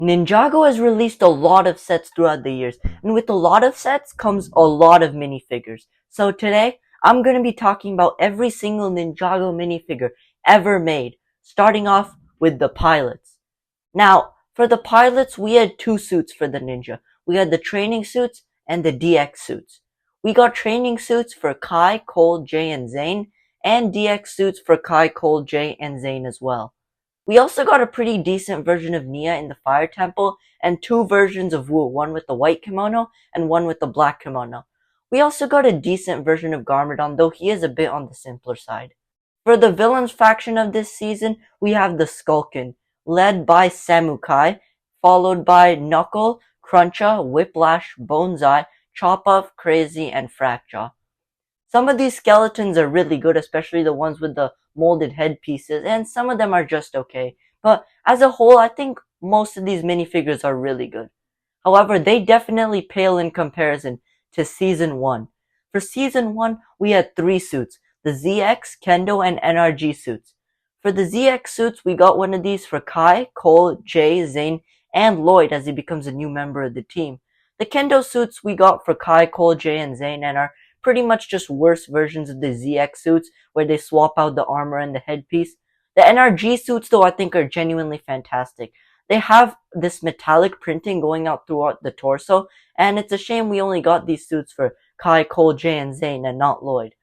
Ninjago has released a lot of sets throughout the years, and with a lot of sets comes a lot of minifigures. So today, I'm going to be talking about every single Ninjago minifigure ever made, starting off with the pilots. Now, for the pilots, we had two suits for the ninja. We had the training suits and the DX suits. We got training suits for Kai, Cole, Jay, and Zane, and DX suits for Kai, Cole, Jay, and Zane as well. We also got a pretty decent version of Nia in the Fire Temple, and two versions of Wu, one with the white kimono and one with the black kimono. We also got a decent version of Garmadon, though he is a bit on the simpler side. For the villains faction of this season, we have the Skulkin, led by Samukai, followed by Knuckle, Cruncha, Whiplash, Boneseye, Chop-Off, Crazy, and Fracjaw. Some of these skeletons are really good, especially the ones with the molded headpieces, and some of them are just okay. But as a whole, I think most of these minifigures are really good. However, they definitely pale in comparison to Season 1. For Season 1, we had three suits, the ZX, Kendo, and NRG suits. For the ZX suits, we got one of these for Kai, Cole, Jay, Zane, and Lloyd as he becomes a new member of the team. The Kendo suits we got for Kai, Cole, Jay, and Zane and are pretty much just worse versions of the ZX suits where they swap out the armor and the headpiece. The NRG suits though I think are genuinely fantastic. They have this metallic printing going out throughout the torso, and it's a shame we only got these suits for Kai, Cole, Jay, and Zane and not Lloyd.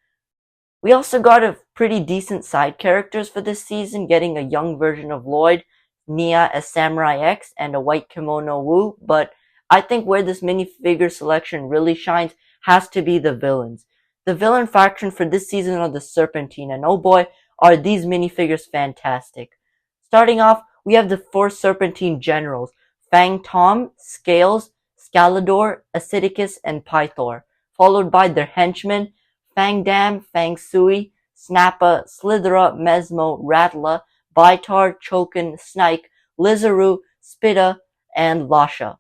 We also got a pretty decent side characters for this season, getting a young version of Lloyd, Nia as Samurai X, and a white kimono Wu, but I think where this minifigure selection really shines has to be the villains. The villain faction for this season are the Serpentine, and oh boy, are these minifigures fantastic. Starting off, we have the four Serpentine generals, Fang Tom, Scales, Scalador, Acidicus, and Pythor, followed by their henchmen, Fang Dam, Fang Sui, Snappa, Slithera, Mesmo, Rattler, Bitar, Chokin, Snike, Lizaru, Spitta, and Lasha.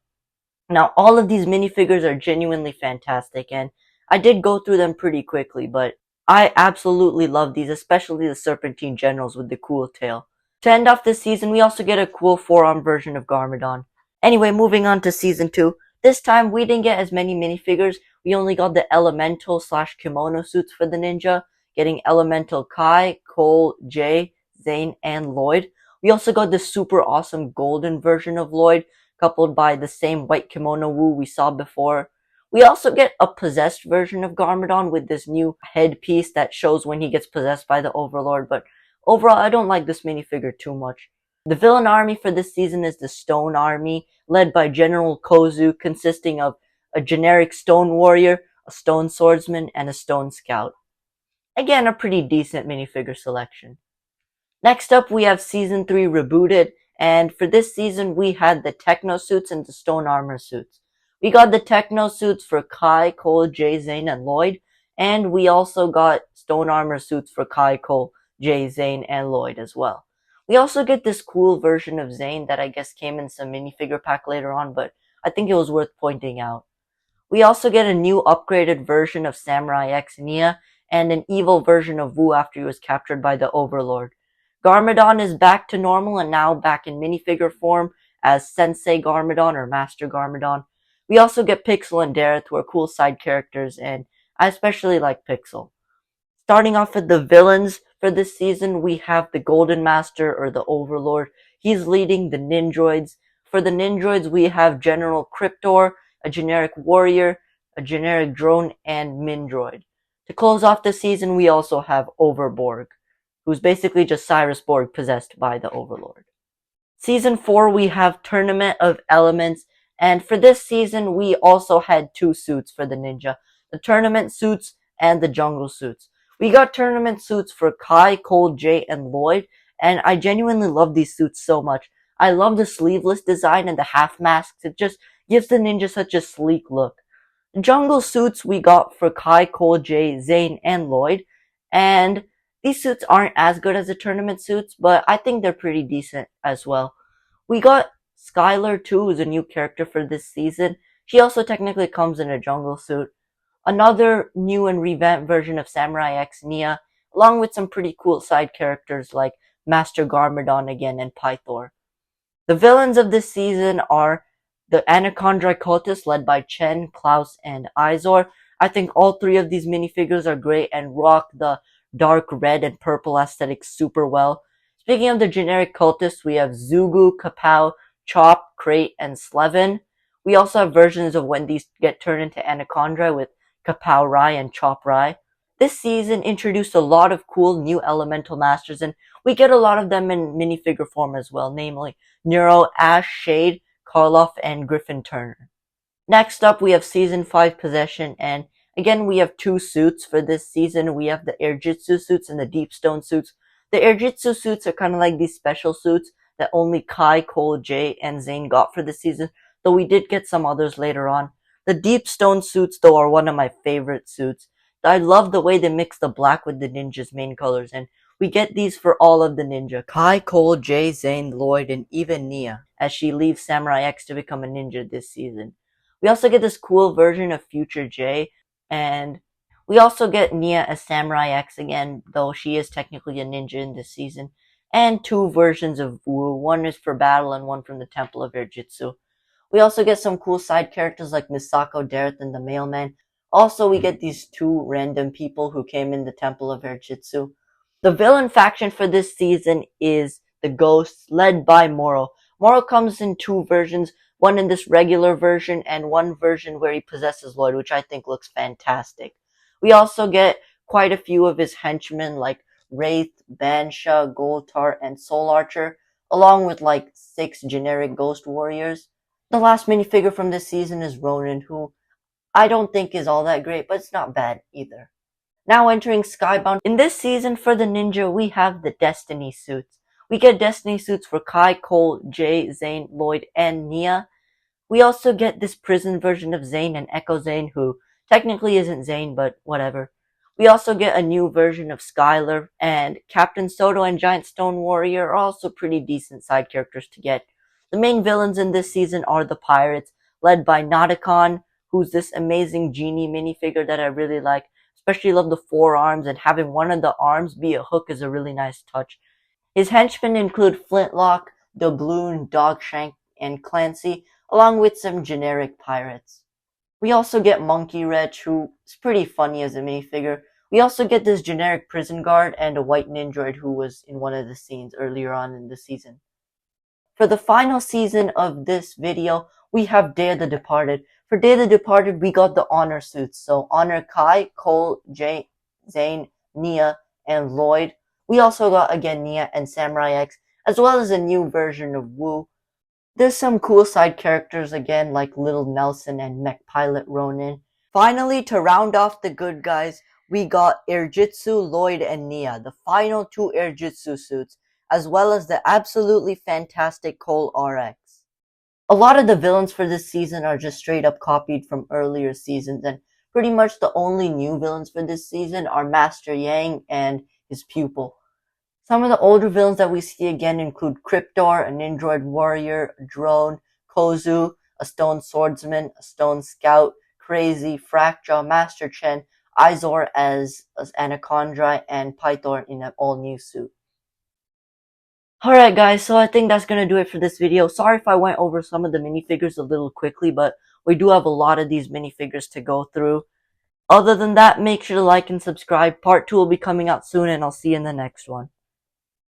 Now, all of these minifigures are genuinely fantastic, and I did go through them pretty quickly, but I absolutely love these, especially the Serpentine Generals with the cool tail. To end off this season, we also get a cool forearm version of Garmadon. Anyway, moving on to Season 2. This time, we didn't get as many minifigures. We only got the Elemental / kimono suits for the ninja, getting Elemental Kai, Cole, Jay, Zane, and Lloyd. We also got the super awesome golden version of Lloyd, coupled by the same white kimono Wu we saw before. We also get a possessed version of Garmadon with this new headpiece that shows when he gets possessed by the Overlord, but overall I don't like this minifigure too much. The villain army for this season is the Stone Army, led by General Kozu, consisting of a generic stone warrior, a stone swordsman, and a stone scout. Again, a pretty decent minifigure selection. Next up, we have Season 3 Rebooted, and for this season, we had the Techno suits and the Stone Armor suits. We got the Techno suits for Kai, Cole, Jay, Zane, and Lloyd, and we also got Stone Armor suits for Kai, Cole, Jay, Zane, and Lloyd as well. We also get this cool version of Zane that I guess came in some minifigure pack later on, but I think it was worth pointing out. We also get a new upgraded version of Samurai X Nia, and an evil version of Wu after he was captured by the Overlord. Garmadon is back to normal and now back in minifigure form as Sensei Garmadon or Master Garmadon. We also get Pixel and Dareth, who are cool side characters, and I especially like Pixel. Starting off with the villains for this season, we have the Golden Master or the Overlord. He's leading the Ninjoids. For the Ninjoids, we have General Cryptor, a generic warrior, a generic drone, and Mindroid. To close off the season, we also have Overborg, who's basically just Cyrus Borg possessed by the Overlord. Season 4, we have Tournament of Elements, and for this season, we also had two suits for the ninja, the Tournament suits and the Jungle suits. We got Tournament suits for Kai, Cole, Jay, and Lloyd, and I genuinely love these suits so much. I love the sleeveless design and the half masks. It just gives the ninja such a sleek look. The Jungle suits we got for Kai, Cole, Jay, Zane, and Lloyd, and these suits aren't as good as the tournament suits, but I think they're pretty decent as well. We got Skylar too, who's a new character for this season. She also technically comes in a jungle suit. Another new and revamped version of Samurai X Nia, along with some pretty cool side characters like Master Garmadon again and Pythor. The villains of this season are the Anaconda cultists led by Chen, Klaus, and Izor. I think all three of these minifigures are great and rock the dark red and purple aesthetic super well. Speaking of the generic cultists, we have Zugu, Kapow, Chop, Crate, and Slevin. We also have versions of when these get turned into Anaconda with Kapow Rai and Chop Rai. This season introduced a lot of cool new elemental masters, and we get a lot of them in minifigure form as well, namely Neuro, Ash, Shade, Karloff, and Griffin Turner. Next up, we have Season 5 Possession, and again, we have two suits for this season. We have the Airjitsu suits and the Deep Stone suits. The Airjitsu suits are kind of like these special suits that only Kai, Cole, Jay, and Zane got for this season, though we did get some others later on. The Deep Stone suits, though, are one of my favorite suits. I love the way they mix the black with the ninja's main colors, and we get these for all of the ninja. Kai, Cole, Jay, Zane, Lloyd, and even Nia, as she leaves Samurai X to become a ninja this season. We also get this cool version of Future Jay, and we also get Nia as Samurai X again, though she is technically a ninja in this season, and two versions of Wu. One is for battle and one from the Temple of Airjitsu. We also get some cool side characters like Misako, Dareth, and the Mailman. Also, we get these two random people who came in the Temple of Airjitsu. The villain faction for this season is the Ghosts, led by Moro. Moro comes in two versions, one in this regular version and one version where he possesses Lloyd, which I think looks fantastic. We also get quite a few of his henchmen like Wraith, Bansha, Goltar, and Soul Archer, along with like 6 generic Ghost Warriors. The last minifigure from this season is Ronin, who I don't think is all that great, but it's not bad either. Now entering Skybound. In this season for the ninja, we have the Destiny suits. We get Destiny suits for Kai, Cole, Jay, Zane, Lloyd, and Nia. We also get this prison version of Zane and Echo Zane, who technically isn't Zane, but whatever. We also get a new version of Skylar, and Captain Soto and Giant Stone Warrior are also pretty decent side characters to get. The main villains in this season are the Pirates, led by Nauticon, who's this amazing genie minifigure that I really like. Especially love the 4 arms, and having one of the arms be a hook is a really nice touch. His henchmen include Flintlock, Doubloon, Dogshank, and Clancy, along with some generic pirates. We also get Monkey Wretch, who is pretty funny as a minifigure. We also get this generic prison guard and a white ninjoid who was in one of the scenes earlier on in the season. For the final season of this video, we have Day of the Departed. For Day of the Departed, we got the Honor suits. So Honor Kai, Cole, Jay, Zane, Nia, and Lloyd. We also got again Nia and Samurai X, as well as a new version of Wu. There's some cool side characters again, like Little Nelson and Mech Pilot Ronin. Finally, to round off the good guys, we got Airjitsu, Lloyd, and Nia, the final 2 Airjitsu suits, as well as the absolutely fantastic Cole RX. A lot of the villains for this season are just straight up copied from earlier seasons, and pretty much the only new villains for this season are Master Yang and his pupil. Some of the older villains that we see again include Cryptor, an android warrior, a drone, Kozu, a stone swordsman, a stone scout, Crazy, Fracjaw, Master Chen, Izor as Anaconda, and Pythor in an all-new suit. Alright guys, so I think that's gonna do it for this video. Sorry if I went over some of the minifigures a little quickly, but we do have a lot of these minifigures to go through. Other than that, make sure to like and subscribe. Part 2 will be coming out soon, and I'll see you in the next one.